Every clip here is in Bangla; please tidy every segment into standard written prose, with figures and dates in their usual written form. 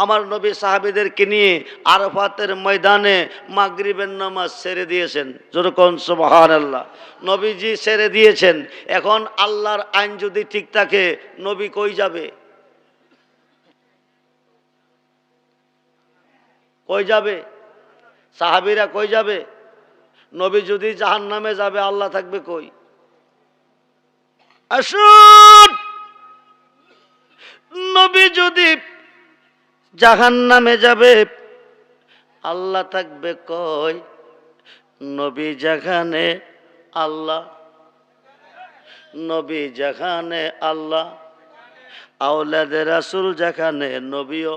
আমার নবী সাহাবীদেরকে নিয়ে আরাফাতের ময়দানে মাগরিবের নামাজ ছেড়ে দিয়েছেন। যেরকম সুবহানাল্লাহ, নবীজি ছেড়ে দিয়েছেন। এখন আল্লাহর আইন যদি ঠিক থাকে, নবী কই যাবে? কই যাবে? সাহাবীরা কই যাবে? নবী যদি জাহান্নামে যাবে, আল্লাহ থাকবে কই? আসুন, নবী যদি জাহান্নামে যাবে, আল্লাহ থাকবে কই? নবী যেখানে আল্লাহ, নবী যেখানে আল্লাহ, আওলাদে রাসূল যেখানে নবীও,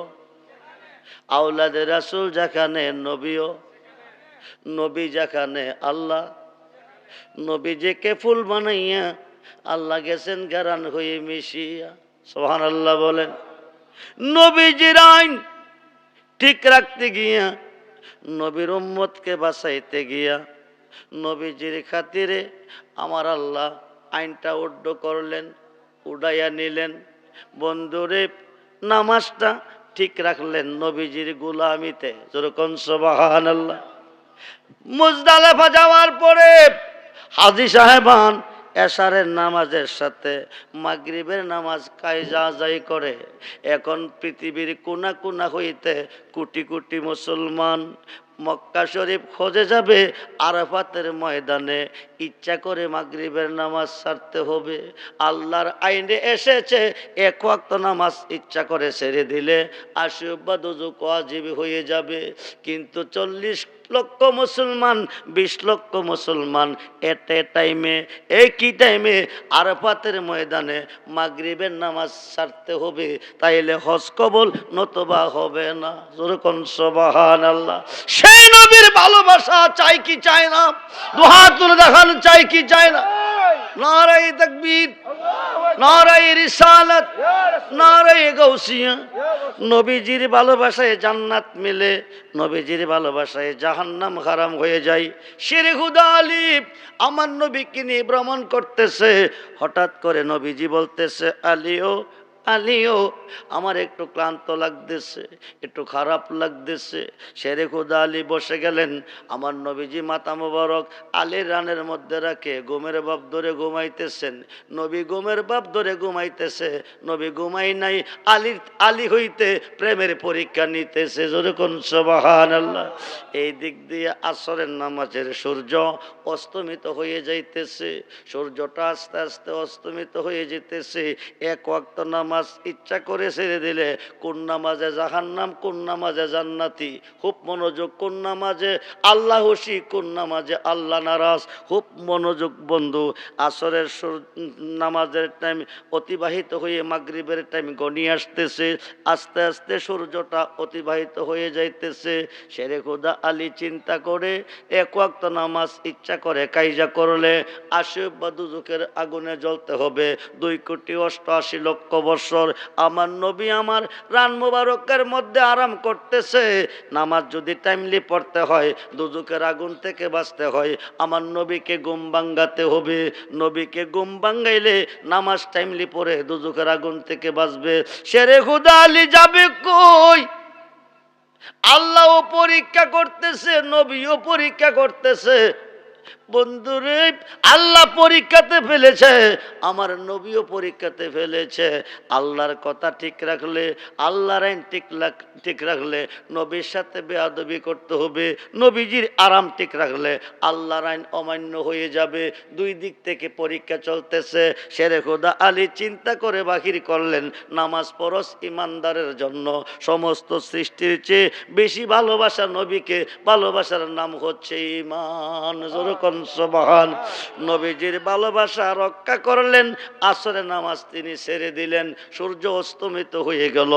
আওলাদে রাসূল যেখানে নবীও, নবী যেখানে আল্লাহ। নবীজিকে ফুল বানাইয়া আল্লাহ গেছেন গারান হয়ে মিশিয়া। সুবহানাল্লাহ বলেন। নবীজির আইন ঠিক রাখতে গিয়া, নবীর উম্মতকে বাঁচাইতে গিয়া, নবীজির খাতিরে আমার আল্লাহ আইনটা উড্ড করলেন, উড়াইয়া নিলেন। বন্ধুরে, নামাজটা ঠিক রাখলেন নবীজির গোলামিতে। যেরকম সুবহানাল্লাহ। মুজদালেফা যাওয়ার পরে হাজী সাহেবান এশারের নামাজের সাথে মাগরিবের নামাজ কায়জা যাই করে। এখন পৃথিবীর কোনা কোনা হইতে কোটি কোটি মুসলমান মক্কা শরীফ খোঁজে যাবে, আরাফাতের ময়দানে ইচ্ছা করে মাগরিবের নামাজ ছাড়তে হবে। আল্লাহর আইনে এসেছে এক ওয়াক্ত নামাজ ইচ্ছা করে ছেড়ে দিলে 80 বা দুজুক ওয়াজিব হয়ে যাবে। কিন্তু 40 লক্ষ মুসলমান, 20 লক্ষ মুসলমান এট এ টাইমে, একই টাইমে আরাফাতের ময়দানে মাগরিবের নামাজ ছাড়তে হবে। তাইলে হজ কবুল নতবা হবে না। যেরকম সুবহানাল্লাহ। সেই নবীর ভালোবাসা চাই কি চাই না? দুহাত তুলে দেখান, চাই কি চাই না? নারায়ে তাকবীর, নারায়ে রিসালাত, নারায়ে গাউসিয়া। নবীজির ভালোবাসায় জান্নাত মিলে, নবীজির ভালোবাসায় জাহান্নাম হারাম হয়ে যায়। শেরে খুদা আলী আমার নবীকে নিয়ে ভ্রমণ করতেছে। হঠাৎ করে নবীজি বলতেছে, আলীও আলীও, আমার একটু ক্লান্ত লাগতেছে, একটু খারাপ লাগতেছে। শেরে খুদা আলী বসে গেলেন। আমার নবীজি মাথা মোবারক আলীর রানের মধ্যে রাখে ঘুমের বাপ ধরে ঘুমাইতেছেন। নবী ঘুমের বাপ ধরে ঘুমাইতেছে, নবী ঘুমাই নাই, আলী হইতে প্রেমের পরীক্ষা নিতেছে। যেরকম সুবহানাল্লাহ। এই দিক দিয়ে আসরের নামাজের সূর্য অস্তমিত হয়ে যাইতেছে। সূর্যটা আস্তে আস্তে অস্তমিত হয়ে যেতেছে। এক ওয়াক্ত নামাজ ইচ্ছা করে ছেড়ে দিলে কোন নামাজে জাহান্নাম, কোন নামাজে জান্নাতি। খুব মনোযোগ। কোন নামাজে আল্লাহ খুশি, কোন নামাজে আল্লাহ নারাজ। খুব মনোযোগ বন্ধু। আসরের নামাজের টাইম অতিবাহিত হয়ে মাগরিবের টাইম গনিয়ে আসতেছে। আস্তে আস্তে সূর্যটা অতিবাহিত হয়ে যাইতেছে। শেরে খুদা আলী চিন্তা করে এক ওয়াক্ত নামাজ ইচ্ছা করে কায়জা করলে 80 বা দুজকের আগুনে জ্বলতে হবে 2,88,00,000 বছর। আমার নবী আমার রান মুবারকের মধ্যে আরাম করতেছে। নামাজ যদি টাইমলি পড়তে হয়, দুজকের আগুন থেকে বাঁচতে হয়, আমার নবীকে ঘুম ভাঙ্গাতে হবে। নবীকে ঘুম ভাঙ্গাইলে নামাজ টাইমলি পড়ে দুজকের আগুন থেকে বাঁচবে। শেরে খুদা আলী যাবে কই? আল্লাহও পরীক্ষা করতেছে, নবীও পরীক্ষা করতেছে। বন্ধুরে, আল্লাহ পরীক্ষাতে ফেলেছে, আমার নবীও পরীক্ষাতে ফেলেছে। আল্লাহর কথা ঠিক রাখলে, আল্লাহর আইন ঠিক রাখলে নবীর সাথে বেয়াদবি করতে হবে। নবীজির আরাম ঠিক রাখলে আল্লাহর আইন অমান্য হয়ে যাবে। দুই দিক থেকে পরীক্ষা চলতেছে। শেরে খোদা আলী চিন্তা করে বাহির করলেন, নামাজ পরশ ইমানদারের জন্য সমস্ত সৃষ্টির চেয়ে বেশি ভালোবাসা নবীকে, ভালোবাসার নাম হচ্ছে ঈমান। যেরকম সুবহান। নবীজির ভালোবাসা রক্ষা করলেন। আসরের নামাজ তিনি ছেড়ে দিলেন। সূর্য অস্তমিত হয়ে গেল।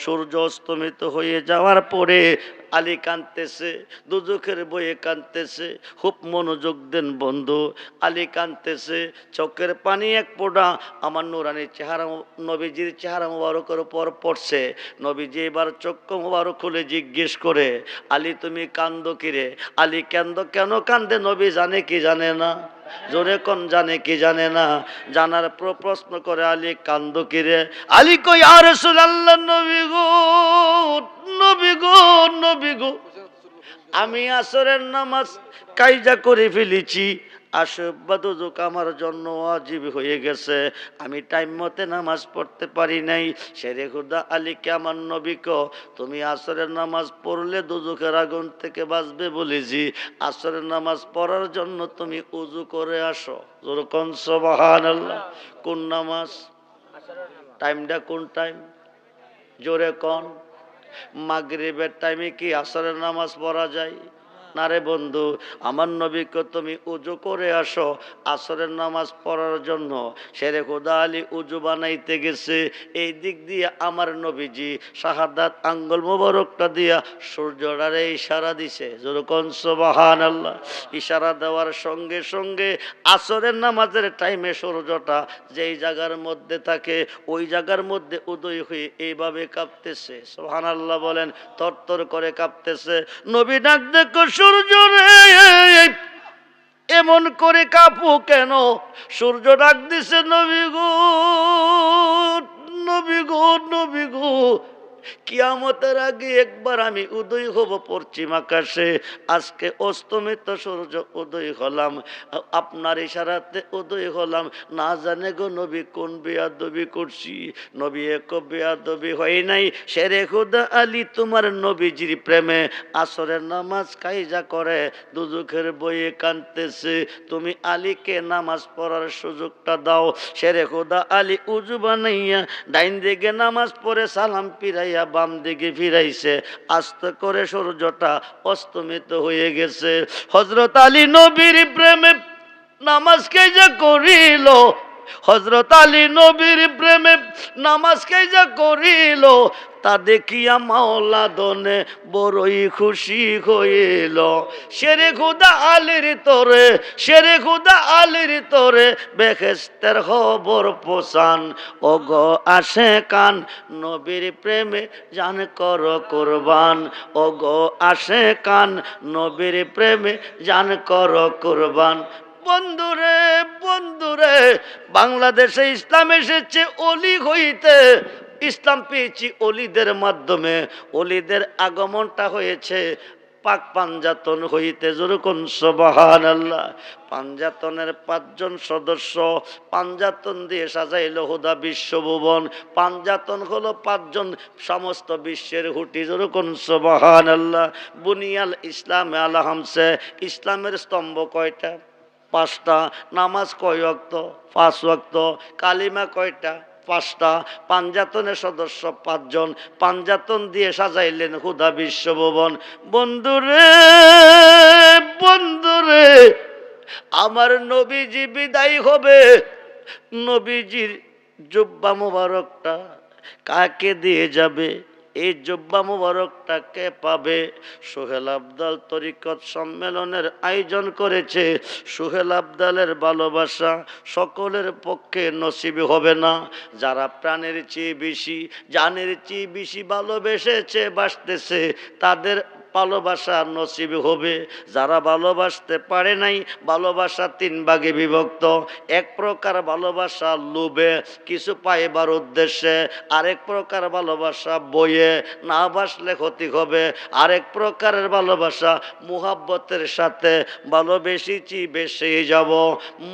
সূর্য অস্তমিত হয়ে যাওয়ার পরে আলী কাঁদতেছে, দুজখের বয়ে কাঁদতেছে। খুব মনোযোগ দেন বন্ধু। আলী কাঁদতেছে, চোখের পানি এক ফোঁটা আমার নুরানি চেহারা, নবীজির চেহারা মুবারকের উপর পড়ছে। নবীজি এবার চক্ষু মুবারক খুলে জিজ্ঞেস করে, আলী তুমি কান্দো কিরে? আলী কেন কান্দে নবী জানে কি জানে না? জোরে কোন জানে কি জানে না? জানার প্রশ্ন করে আলী কান্দো কিরে? আলী কই ইয়া রাসূলুল্লাহ, নবী গো, নবী গো, নবী গো, আমি আসরের নামাজ কায়দা করে ফেলেছি, আশবাদুজুক আমার জন্য ওয়াজিব হয়ে গেছে, আমি টাইম মতে নামাজ পড়তে পারি নাই। শেরে খুদা আলীকে আমার নবী কো, তুমি আসরের নামাজ পড়লে দুজুকের আগুন থেকে বাঁচবে বলেছি, আসরের নামাজ পড়ার জন্য তুমি উজু করে আসো। যেরকম সুবহানাল্লাহ। কোন নামাজ? টাইমটা কোন টাইম? জোরে কোন? মাগরিবের টাইমে কি আসরের নামাজ পড়া যায় না রে বন্ধু? আমার নবীকে তুমি উজু করে আসো আসরের নামাজ পড়ার জন্য। শেরে খুদা আলী উজু বানাইতে গেছে, এই দিক দিয়ে আমার নবীজি শাহাদাত আঙ্গুল মোবারকটা দিয়া সূর্যটারে ইশারা দিছে। যেরকম সুবহানাল্লাহ। ইশারা দেওয়ার সঙ্গে সঙ্গে আসরের নামাজের টাইমে সূর্যটা যেই জায়গার মধ্যে থাকে ওই জায়গার মধ্যে উদয় হয়ে এইভাবে কাঁপতেছে। সুবহানাল্লাহ বলেন। তরতর করে কাঁপতেছে। নবী ডাক দেখো, সূর্য রে এমন করে কাঁপো কেন? সূর্য ডাক দিছে, নবী গো, নবী গো, নবী গো, কিয়ামতের আগে একবার আমি উদয় হব পশ্চিম আকাশে। আজকে অস্তমিত সূর্য উদয় হলাম, আপনার ইশারাতে উদয় হলাম। না জানে গো নবী কোন বেয়াদবি করছি। নবী এক বেয়াদবি হয় নাই। শেরে খুদা আলী তোমার নবীজির প্রেমে আসরের নামাজ কায়জা করে দুজুখের বইয়ে কাঁদতেছে, তুমি আলীকে নামাজ পড়ার সুযোগটা দাও। শেরে খুদা আলী উজু বানাইয়া ডাইন দিকে নামাজ পড়ে সালাম ফিরাইয়া বাম দিকে ফিরাইছে। আস্তে করে সূর্যটা অস্তমিত হয়ে গেছে। হযরত আলী নবীর প্রেমে নামাজ কায়জা করিল, হযরত আলী নবীর প্রেমে নামাজ কায়জা করিল। তা দেখিয়া মাওলা দনে বড়ই খুশি হইল। শেরে খুদা আলীর তোরে, শেরে খুদা আলীর তোরে বেহেশতের খবর পোষান। ও গো আসে কান নবীর প্রেমে জান কর কুরবান। ও গো আসে কান নবীর প্রেমে জান কর কুরবান। বন্ধুরে, বন্ধুরে, বাংলাদেশে ইসলাম এসেছে অলি হইতে। ইসলাম পেয়েছি অলিদের মাধ্যমে। অলিদের আগমনটা হয়েছে পাক পাঞ্জাতন হইতে। যেরকম সুবহানাল্লাহ। পাঞ্জাতনের 5 জন সদস্য, পাঞ্জাতন দিয়ে সাজাইল হুদা বিশ্বভুবন। পাঞ্জাতন হলো 5 জন সমস্ত বিশ্বের হুটি। যেরকম সুবহানাল্লাহ। বুনিয়াল ইসলাম আলা হামসে, ইসলামের স্তম্ভ কয়টা? 5টা। নামাজ কয় ওয়াক্ত? 5 ওয়াক্ত। কালিমা কয়টা? 5টা। পাঞ্জাতনের সদস্য 5 জন। পাঞ্জাতন দিয়ে সাজাইলেন হুদা বিশ্বভুবন। বন্ধুরে, বন্ধুরে, আমার নবীজি বিদায় হবে। নবীজির জুব্বা মুবারকটা কাকে দিয়ে যাবে? এই জুব্বা মুবারকটা কে পাবে? সোহেল আবদাল তরিকত সম্মেলনের আয়োজন করেছে। সোহেল আবদালের ভালোবাসা সকলের পক্ষে নসিব হবে না। যারা প্রাণের চেয়ে বেশি, জানের চেয়ে বেশি ভালোবেসেছে, বাসতেছে, তাদের ভালোবাসা নসিব হবে। যারা ভালোবাসতে পারে নাই, ভালোবাসা 3 ভাগে বিভক্ত। এক প্রকার ভালোবাসা লোভে, কিছু পাইবার উদ্দেশ্যে। আরেক প্রকার ভালোবাসা বইয়ে, না বাসলে ক্ষতি হবে। আরেক প্রকারের ভালোবাসা মুহাব্বতের সাথে, ভালোবেসেছি বেসেই যাব।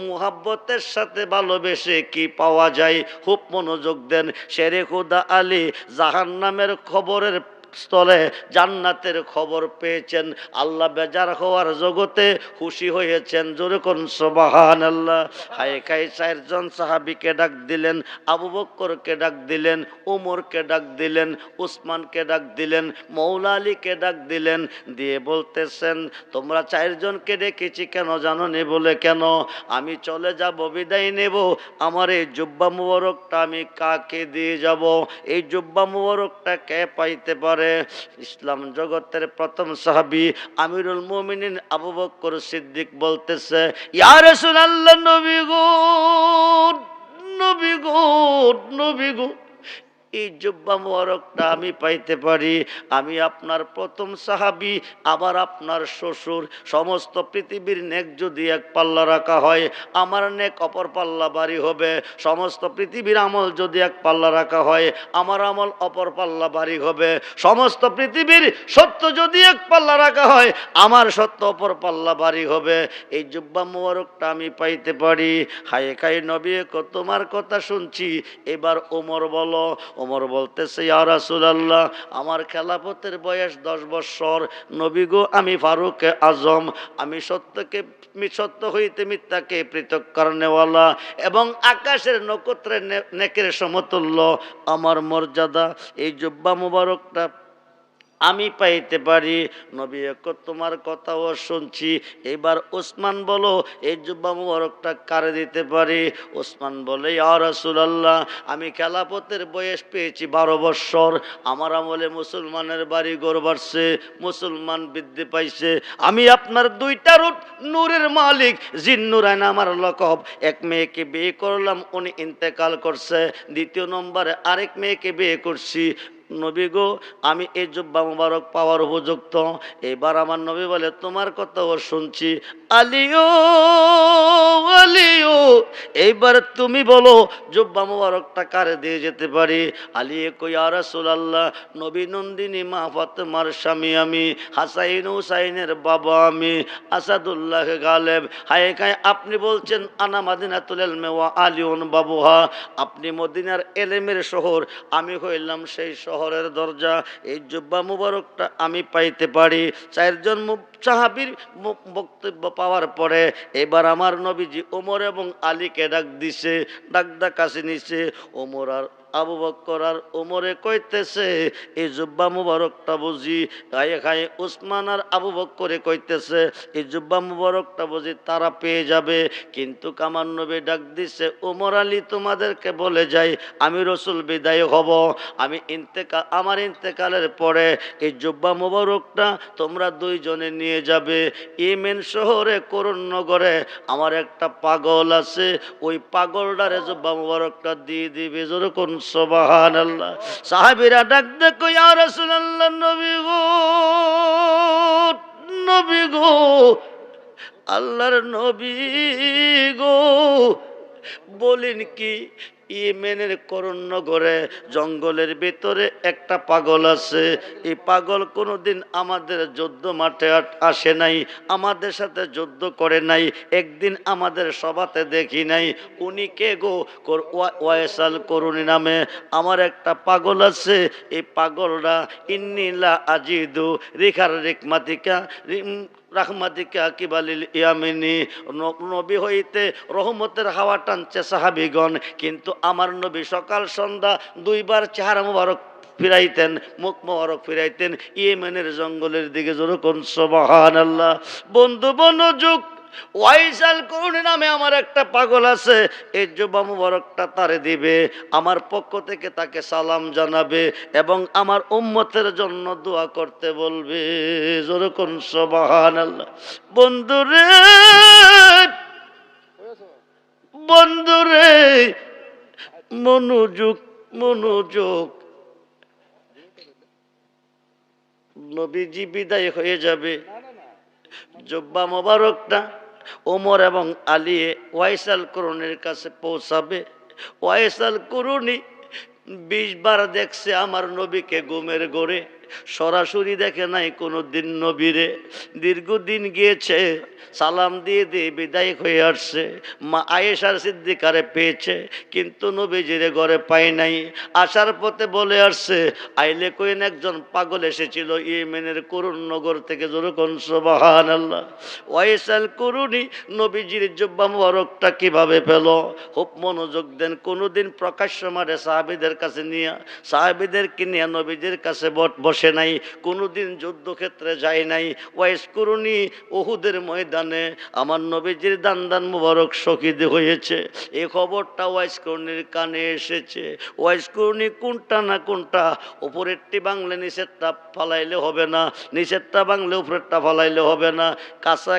মুহাব্বতের সাথে ভালোবেসে কি পাওয়া যায়? খুব মনোযোগ দেন। শেরে খুদা আলী জাহান্নামের খবরের স্থলে জান্নাতের খবর পেয়েছেন। আল্লাহ বেজার হওয়ার জগতে খুশি হয়েছেন। জোরে কোন সুবহানাল্লাহ। হায় খাই 4 জন সাহাবীকে ডাক দিলেন, আবু বকরকে ডাক দিলেন, ওমরকে ডাক দিলেন, উসমানকে ডাক দিলেন, মৌলা আলীকে ডাক দিলেন। দিয়ে বলতেছেন, তোমরা 4 জনকে ডেকেছি কেন জানো নি? বলে কেন? আমি চলে যাব, বিদায় নেব, আমার এই জুব্বা মুবারকটা আমি কাকে দিয়ে যাব? এই জুব্বা মুবারকটা কে পাইতে পারে? ইসলাম জগতের প্রথম সাহাবী আমিরুল মুমিনিন আবু বকর সিদ্দিক বলতেছে, ইয়া রাসূলুল্লাহ, নবী গো, নবী গো, নবী গো, এই জুব্বা মোবারকটা আমি পাইতে পারি। আমি আপনার প্রথম সাহাবী, আবার আপনার শ্বশুর। সমস্ত পৃথিবীর নেক যদি এক পাল্লা রাখা হয়, আমার নেক অপর পাল্লা ভারী হবে। সমস্ত পৃথিবীর আমল যদি এক পাল্লা রাখা হয়, আমার আমল অপর পাল্লা ভারী হবে। সমস্ত পৃথিবীর সত্য যদি এক পাল্লা রাখা হয়, আমার সত্য অপর পাল্লা ভারী হবে। এই জুব্বা মোবারকটা আমি পাইতে পারি। হায় খায় নবী, তোমার কথা শুনছি, এবার ওমর বলো। ওমর বলতেছে, ইয়া রাসূলুল্লাহ, আমার খেলাফতের বয়স 10 বছর। নবী গো, আমি ফারুক আজম, আমি সত্য হইতে মিথ্যাকে পৃথক করনেওয়ালা এবং আকাশের নক্ষত্রের নেকের সমতুল্য আমার মর্যাদা। এই জুব্বা মুবারকটা আমি পাইতে পারি। নবী, তোমার কথাও শুনছি, এবার ওসমান বলো, এই জুব্বা মুবারকটা কারে দিতে পারি? ওসমান বলে, ইয়া রাসূলুল্লাহ, আমি খেলাফতের বয়স পেয়েছি 12 বছর। আমার আমলে মুসলমানের বাড়ি ঘর বাড়ছে, মুসলমান বৃদ্ধি পাইছে। আমি আপনার 2টা রূপ, নূরের মালিক জিন্নুরাইন আমার লকব। এক মেয়েকে বিয়ে করলাম, উনি ইন্তেকাল করছে। দ্বিতীয় নম্বরে আরেক মেয়েকে বিয়ে করছি। নবী গো, আমি এই জুব্বা মুবারক পাওয়ার উপযুক্ত। এবার আমার নবী বলে, তোমার কথাও শুনছি। আলিও আলিও, এইবার তুমি বলো জুব্বা মুবারকটা কারে দিয়ে যেতে পারি? আলী কই, ইয়া রাসূলুল্লাহ, নবী নন্দিনী মা ফাতেমার স্বামী আমি, হাসাইন হুসাইনের বাবা আমি, আসাদুল্লাহ গালেব। হায় খায়, আপনি বলছেন আনা মাদিনাতুল ইলমি ওয়া আলিউন বাবুহা, আপনি মদিনার এলেমের শহর, আমি হইলাম সেই শহরের দরজা। এই জুব্বা মুবারকটা আমি পাইতে পারি। 4 জন সাহাবীর বক্তব্য পাওয়ার পরে এবার আমার নবীজি ওমর এবং আলীকে ডাক দিছে, ডাক কাছে নিছে। ওমর আর আবু বকর আর ওমরে কইতেছে, এই জুব্বা মুবারকটা বুঝি গায়ে খায়ে। উসমান আর আবু বকরে কইতেছে, এই জুব্বা মুবারকটা বুঝি তারা পেয়ে যাবে। কিন্তু আমার নবী ডাক দিছে, ওমর আলী, তোমাদেরকে বলে যাই, আমি রসুল বিদায় হব। আমার ইন্তেকালের পরে এই জুব্বা মুবারকটা তোমরা 2 জনে নিয়ে যাবে। ইয়েমেন শহরে করুণনগরে আমার একটা পাগল আছে, ওই পাগলটারে জুব্বা মুবারকটা দিয়ে দিবে। যেরকম সুবহানাল্লাহ। সাহাবীরা ডাক দেখো, ইয়া রাসূলুল্লাহ, নবী গো, নবী গো, আল্লাহর নবী গো, বলেন কি? ইয়েমেনের করুণনগরে জঙ্গলের ভিতরে একটা পাগল আছে। এই পাগল কোনোদিন আমাদের যুদ্ধ মাঠে আসে নাই, আমাদের সাথে যুদ্ধ করে নাই, একদিন আমাদের সভাতে দেখি নাই। উনি কে গো? ওয়াইসাল করুনি নামে আমার একটা পাগল আছে। এই পাগলরা ইন্নিলা আজিদু রিখার রিকমাতিকা রাহমাতিকা কিবালিল ইয়ামিনী, নবী হইতে রহমতের হাওয়া টানছে সাহাবীগণ, কিন্তু আমার নবী সকাল সন্ধ্যা 2 বার চেহারা মুবারক ফিরাইতেন, মুখ মুবারক ফিরাইতেন ইয়েমেনের জঙ্গলের দিকে। যেরকম সুবহানাল্লাহ। বন্ধু মনোযোগ, ওয়াইসাল করুনি নামে আমার একটা পাগল আছে। এই জুব্বা মুবারকটা তারে দিবে, আমার পক্ষ থেকে তাকে সালাম জানাবে এবং আমার উম্মতের জন্য দোয়া করতে বলবে। যেরকম সুবহানাল্লাহ। বন্ধুরে, বন্ধুরে, মনোযোগ, মনোযোগ। নবীজি বিদায় হয়ে যাবে, জুব্বা মুবারকটা ওমর এবং আলী ওয়াইসাল করুনির কাছে পৌঁছাবে। ওয়াইসাল করুনি 20 বার দেখছে আমার নবীকে ঘুমের ঘরে, সরাসরি দেখে নাই কোনো দিন নবীরে। দীর্ঘদিন গিয়েছে, সালাম দিয়ে দিয়ে বিদায় হয়ে আসছে। মা আয়েশার সিদ্দিকারে পেয়েছে, কিন্তু নবীজিরে ঘরে পায় নাই। আসার পথে বলে আসছে, আইলে কইন একজন পাগল এসেছিল ইয়েমেনের করুণনগর থেকে। যেরকম সুবহানাল্লাহ। ওয়াইসাল করুনি নবীজির জুব্বা মুবারকটা কিভাবে পেল? খুব মনোযোগ দেন। কোনোদিন প্রকাশ্য মাঠে সাহাবীদের কাছে নিয়ে, সাহাবীদেরকে নিয়ে নবীজির কাছে বসে বসে নাই, কোনোদিন যুদ্ধক্ষেত্রে যায় নাই। ওয়াইস করুনি উহুদের ময়দানে আমার নবীজির দান মুবারক শহীদ হয়েছে, এই খবরটা ওয়াইস করুনির কানে এসেছে। ওয়াইস করুনি কোনটা না কোনটা, উপরেরটি বাংলে নিচেরটা ফালাইলে হবে না, নিচেরটা বাংলে উপরেরটা ফালাইলে হবে না। কাঁচা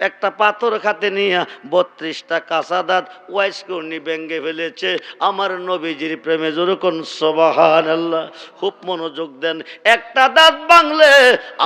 একটা পাথর খাতে নিয়ে 32টা কাঁচা দাঁত ওয়াইস করুনি ভেঙ্গে ফেলেছে আমার নবীজির প্রেমে। যেরকম সুবহানাল্লাহ, খুব মনোযোগ দেন। একটা দাঁত ভাঙলে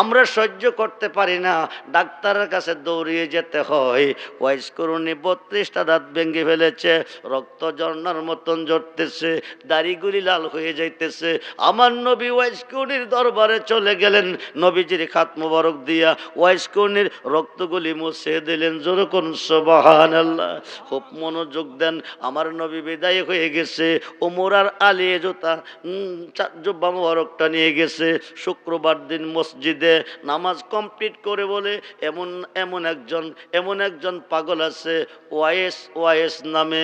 আমরা সহ্য করতে পারি না, ডাক্তারের কাছে দৌড়িয়ে যেতে হয়। ওয়াইস করুনি 32টা দাঁত ভেঙে ফেলেছে, রক্ত ঝর্ণার মতন ঝরতেছে, দাড়িগুলি লাল হয়ে যাইতেছে। আমার নবী ওয়াইস করুনির দরবারে চলে গেলেন, নবীজির খাত মোবারক দিয়া ওয়াইস করুনির রক্তগুলি মুছে দিলেন। যেরকম সুবহানাল্লাহ, খুব মনোযোগ দেন। আমার নবী বিদায় হয়ে গেছে, ওমর আর আলী জোতা জুব্বা মোবারকটা নিয়ে গেছে। শুক্রবার দিন মসজিদে নামাজ কমপ্লিট করে বলে এমন একজন পাগল আছে ওয়াইস নামে,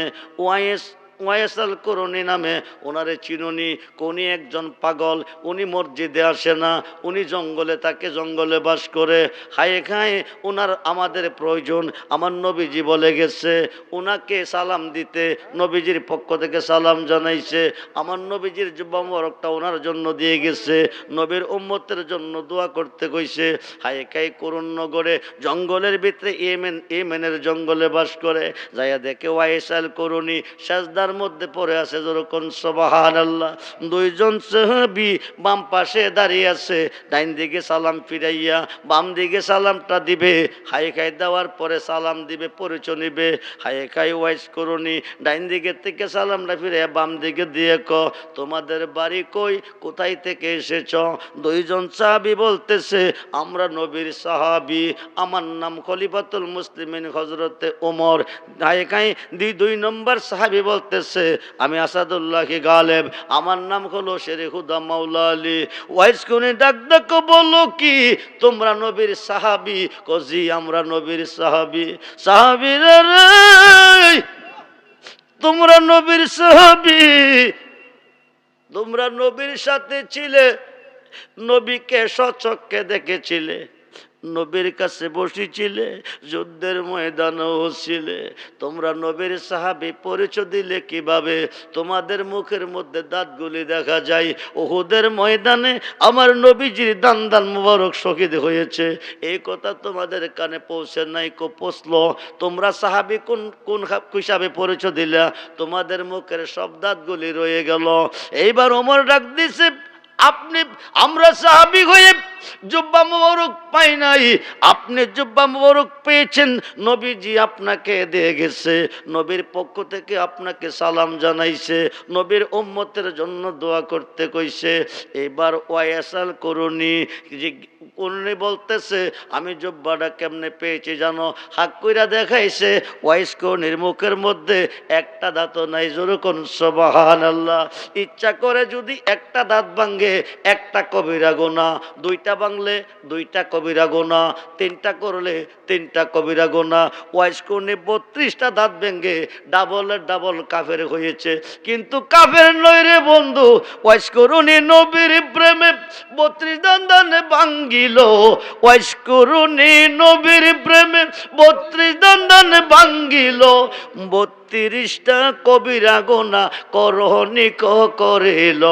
ওয়াইস আল করুনি নামে, ওনারে চিনুনি। কোনি একজন পাগল, উনি মসজিদে আসে না, উনি জঙ্গলে থাকে, জঙ্গলে বাস করে। খায়ে খায়ে ওনার আমাদের প্রয়োজন। আমার নবীজি বলে গেছে ওনাকে সালাম দিতে, নবীজির পক্ষ থেকে সালাম জানাইছে। আমার নবীজির জুব্বা মোবারকটা ওনার জন্য দিয়ে গেছে, নবীর উম্মতের জন্য দোয়া করতে কইছে। খায়ে খায়ে করুণনগরে জঙ্গলের ভিতরে ইয়েমেনের জঙ্গলে বাস করে। যাইয়া দেখে ওয়াইস আল করুনি সাজদার মধ্যে পড়ে আছে। যেরকম সুবহানাল্লাহ, দুইজন সাহাবী বাম পাশে দাঁড়িয়ে আছে, ডাইন দিকে সালাম ফিরাইয়া বাম দিকে সালামটা দিবে। হাই খাই দেওয়ার পরে সালাম দিবে, পরিচয় নিবে। হাই খাই ওয়াইস করুনি ডাইন দিকে থেকে সালামটা ফিরাইয়া বাম দিকে দিয়ে তোমাদের বাড়ি কই, কোথায় থেকে এসেছ? দুইজন সাহাবী বলতেছে আমরা নবীর সাহাবী, আমার নাম খলিফাতুল মুসলিমিন হযরতে ওমর। হাই খাই দুই নম্বর সাহাবী বলতে আমি আসাদুল্লাহ গালেব, আমার নাম হলো শেরে হুদা মাওলা আলী। ওয়াইস করুনি ডাক বলো কি তোমরা নবীর সাহাবী? কজি আমরা নবীর সাহাবী। সাহাবীরা রে তোমরা নবীর সাহাবী, তোমরা নবীর সাথে ছিলে, নবীকে সচক্ষে দেখেছিলে, নবীর কাছে বসেছিলে, যুদ্ধের ময়দানেও ছিলে। তোমরা নবীর সাহাবী, পরিচয় দিলে কিভাবে? তোমাদের মুখের মধ্যে দাঁতগুলি দেখা যায়। উহুদের ময়দানে আমার নবীজির দান মুবারক শহীদ হয়েছে, এই কথা তোমাদের কানে পৌঁছে নাই। পৌঁছলো, তোমরা সাহাবী কোন হিসাবে পরিচয় দিলা? তোমাদের মুখের সব দাঁতগুলি রয়ে গেল। এইবার ওমর ডাক দিছে আমরা সাহাবী হয়ে জুব্বা মুবারক পাই নাই, আপনি জুব্বা মুবারক পেয়েছেন, নবীজি আপনাকে দিয়ে গেছে, নবীর পক্ষ থেকে আপনাকে সালাম জানাইছে, নবীর উম্মতের জন্য দোয়া করতে কইছে। এবার ওয়াইস আল করুনি বলতেছে আমি জুব্বাটা কেমনে পেয়েছি জানো? হাক কইরা দেখাইছে, ওয়াইস করুনির মুখের মধ্যে একটা দাঁতও নাই। যেরকম সুবহানাল্লাহ, ইচ্ছা করে যদি একটা দাঁত ভাঙে একটা কবিরা গুনাহ, দুইটা ভাঙলে দুইটা কবিরা গুনাহ, তিনটা করলে তিনটা কবিরা গুনাহ। ওয়াইস করুনি 32টা দাঁত ভেঙে ডাবল কাফের হয়েছে, কিন্তু কাফের নয় রে বন্ধু। ওয়াইস করুনি নবীর প্রেমে 32 দান ভাঙ্গিল, ওয়াইস করুনি নবীর প্রেমে 32 দান ভাঙ্গিল। 32টা কবিরা গুনাহ করনি করিল,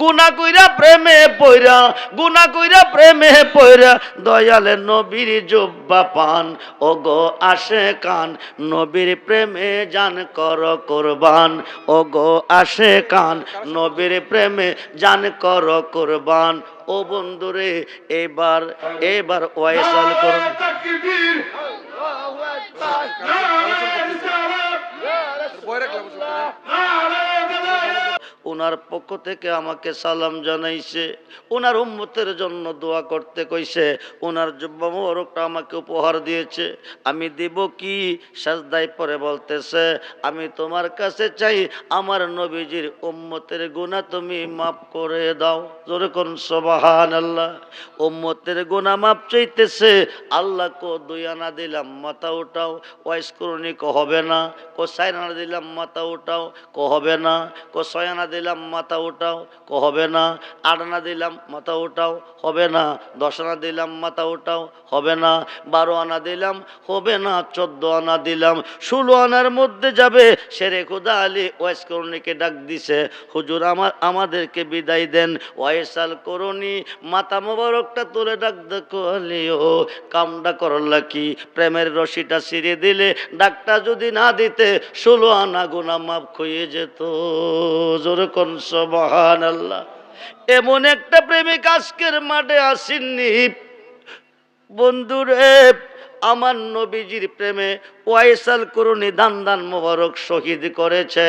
গুনাহ কইরা প্রেমে পয়রা, গুনাহ কইরা প্রেমে পয়রা দয়ালে নবীর জুব্বা পান। ও গো আসে কান, নবীর প্রেমে জান কর কুরবান। ও গো আসে কান, নবীর প্রেমে জান কর কুরবান। ও বন্ধুরে এবার ওয়াইস আল করুন ওনার পক্ষ থেকে আমাকে সালাম জানাইছে, ওনার উম্মতের জন্য দোয়া করতে কইছে, ওনার জুব্বা মোবারকটা আমাকে উপহার দিয়েছে। আমি দিব কি? সাজদায় পরে বলতেছে আমি তোমার কাছে চাই আমার নবীজির উম্মতের গুনাহ তুমি মাফ করে দাও। জোরে কোন সুবহানাল্লাহ। উম্মতের গুনাহ মাফ চাইতেছে, আল্লাহ কো 2 আনা দিলাম মাথা উঠাও। ওয়াইস করুনি হবে না, 4 আনা দিলাম মাথা উঠাও, হবে না, 6 আনা দিলাম দিলাম মাথা উঠাও, হবে না। 8 আনা দিলাম মাথা উঠাও, হবে না। 10 আনা দিলাম মাথা উঠাও, হবে না। 12 আনা দিলাম, হবে না। 14 আনা দিলাম, 16 আনার মধ্যে যাবে। শেরে খুদা আলী ওয়াইস করণীকে ডাক দিছে, হুজুর আমাদেরকে বিদায় দেন। ওয়াইসাল করণী মাথা মোবারকটা তুলে ডাক দেখো আলীও, কামটা করলা কি? প্রেমের রশিটা ছিঁড়ে দিলে, ডাকটা যদি না দিতে 16 আনা গুনাহ মাফ হয়ে যেত। জোরে কোন সুবহানাল্লাহ। এমন একটা প্রেমিক আজকের মাঠে আসেননি বন্ধুরে। আমার নবীজির প্রেমে ওয়াইসাল করুনি দান মোবারক শহীদ করেছে।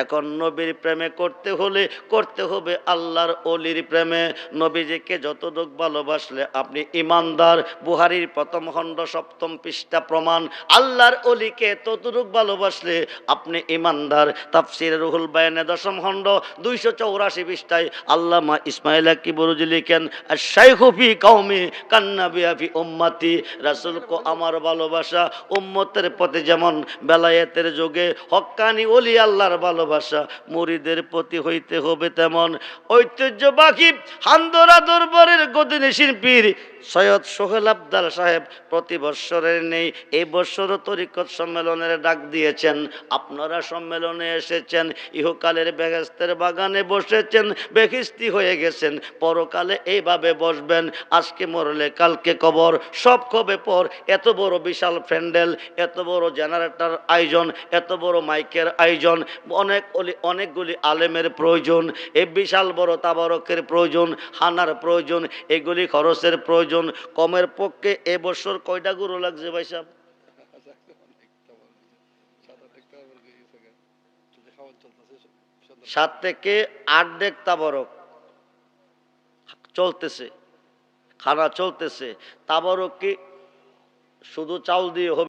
এখন নবীর প্রেমে করতে হবে আল্লাহর অলির প্রেমে। নবীজিকে যতটুক ভালোবাসলে আপনি ইমানদার। বুহারির প্রথম খণ্ড 7ম পৃষ্ঠা প্রমাণ। আল্লাহর অলিকে ততটুক ভালোবাসলে আপনি ইমানদার। তাফসির রুহুল বায়ানে 10ম খণ্ড 284 পৃষ্ঠায় আল্লামা ইসমাইল কি বরুজি লিখেন, আশ-শাইখু ফি কওমি কান্নাবিয়া ফি উম্মতি। রাসূলকে আমার ভালোবাসা উম্মতের প্রতি যেমন বেলায়েতের যুগে হক্কানি ওলি আল্লাহর ভালোবাসা মুরিদের প্রতি হইতে হবে তেমন। ঐতিহ্যবাহী হান্দরা দরবারের গদিনিশীন পীর সৈয়দ সোহেল আবদাল সাহেব প্রতি বৎসরের নেই এই বৎসরও তরিকত সম্মেলনের ডাক দিয়েছেন। আপনারা সম্মেলনে এসেছেন, ইহকালের বেহেশতের বাগানে বসেছেন, বেখিস্তি হয়ে গেছেন, পরকালে এইভাবে বসবেন। আজকে মরলে কালকে কবর, সব কবে পর। এত বড় বিশাল প্যান্ডেল, এত বড় জেনারেটর আয়োজন, এত বড় মাইকের আয়োজন, অনেকগুলি আলেমের প্রয়োজন, এই বিশাল বড় তাবারকের প্রয়োজন, হানার প্রয়োজন, এগুলি খরচের প্রয়োজন। কমের পক্ষে এবছর কয়টা গরু লাগছে ভাই সাহেব? 7 থেকে 8 ডেক তাবারক চলতেছে, খানা চলতেছে। তাবারক কি শুধু চাউল দিয়ে হবে?